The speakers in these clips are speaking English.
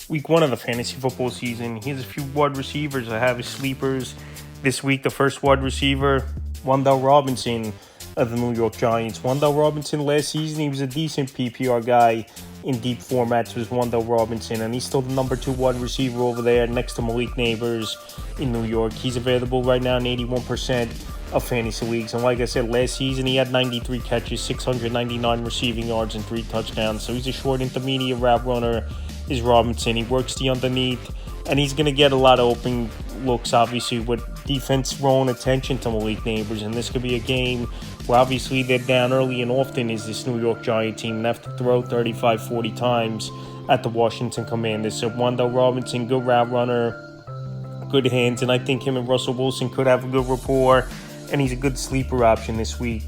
week one of the fantasy football season. Here's a few wide receivers I have as sleepers this week. The first wide receiver, Wan'Dale Robinson of the New York Giants. Wan'Dale Robinson last season, he was a decent PPR guy in deep formats, was Wan'Dale Robinson, and he's still the number 2 wide receiver over there next to Malik Neighbors in New York. He's available right now in 81% of fantasy leagues, and like I said, last season he had 93 catches, 699 receiving yards, and 3 touchdowns. So he's a short intermediate route runner, is Robinson. He works the underneath, and he's going to get a lot of open looks, obviously, with defense throwing attention to Malik Neighbors. And this could be a game where obviously they're down early and often is this New York Giant team, and have to throw 35, 40 times at the Washington Commanders. So Wan'Dale Robinson, good route runner, good hands, and I think him and Russell Wilson could have a good rapport, and he's a good sleeper option this week.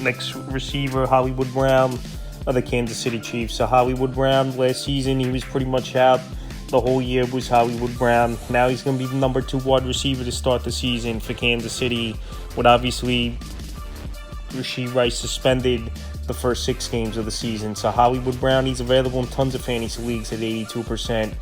Next receiver, Hollywood Brown of the Kansas City Chiefs. So Hollywood Brown, last season he was pretty much out. The whole year was Hollywood Brown. Now he's going to be the number 2 wide receiver to start the season for Kansas City, with obviously Rashee Rice suspended the first 6 games of the season. So Hollywood Brown, he's available in tons of fantasy leagues at 82%.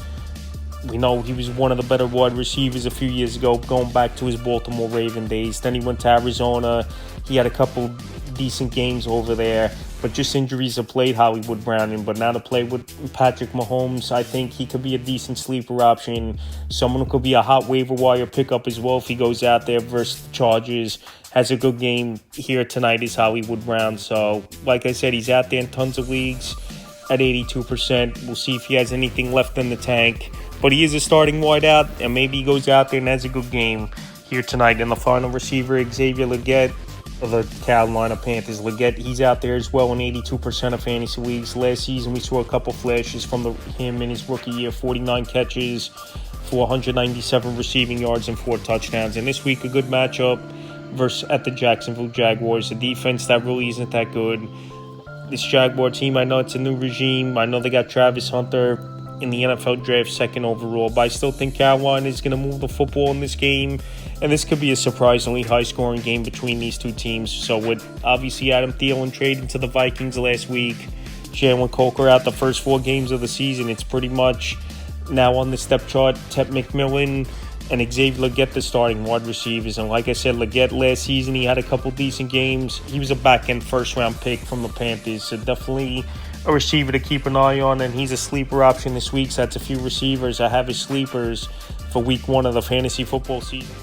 We know he was one of the better wide receivers a few years ago, going back to his Baltimore Raven days. Then he went to Arizona. He had a couple decent games over there, but just injuries have played Hollywood Brown in. But now to play with Patrick Mahomes, I think he could be a decent sleeper option. Someone who could be a hot waiver wire pickup as well if he goes out there versus the Chargers. Has a good game here tonight is Hollywood Brown. So, like I said, he's out there in tons of leagues at 82%. We'll see if he has anything left in the tank. But he is a starting wideout, and maybe he goes out there and has a good game here tonight. And the final receiver, Xavier Legette of the Carolina Panthers. Legette, he's out there as well in 82% of fantasy leagues. Last season, we saw a couple flashes from him in his rookie year. 49 catches, 497 receiving yards, and 4 touchdowns. And this week, a good matchup at the Jacksonville Jaguars, a defense that really isn't that good. This Jaguar team, I know it's a new regime. I know they got Travis Hunter in the NFL draft 2nd overall, but I still think Carolina is going to move the football in this game, and this could be a surprisingly high-scoring game between these two teams. So with obviously Adam Thielen trading to the Vikings last week, Jalen Coker out the first 4 games of the season, it's pretty much now on the step chart, Ted McMillan and Xavier Legette the starting wide receivers. And like I said, Legette last season, he had a couple decent games. He was a back-end first-round pick from the Panthers, so definitely a receiver to keep an eye on, and he's a sleeper option this week. So that's a few receivers I have as sleepers for week 1 of the fantasy football season.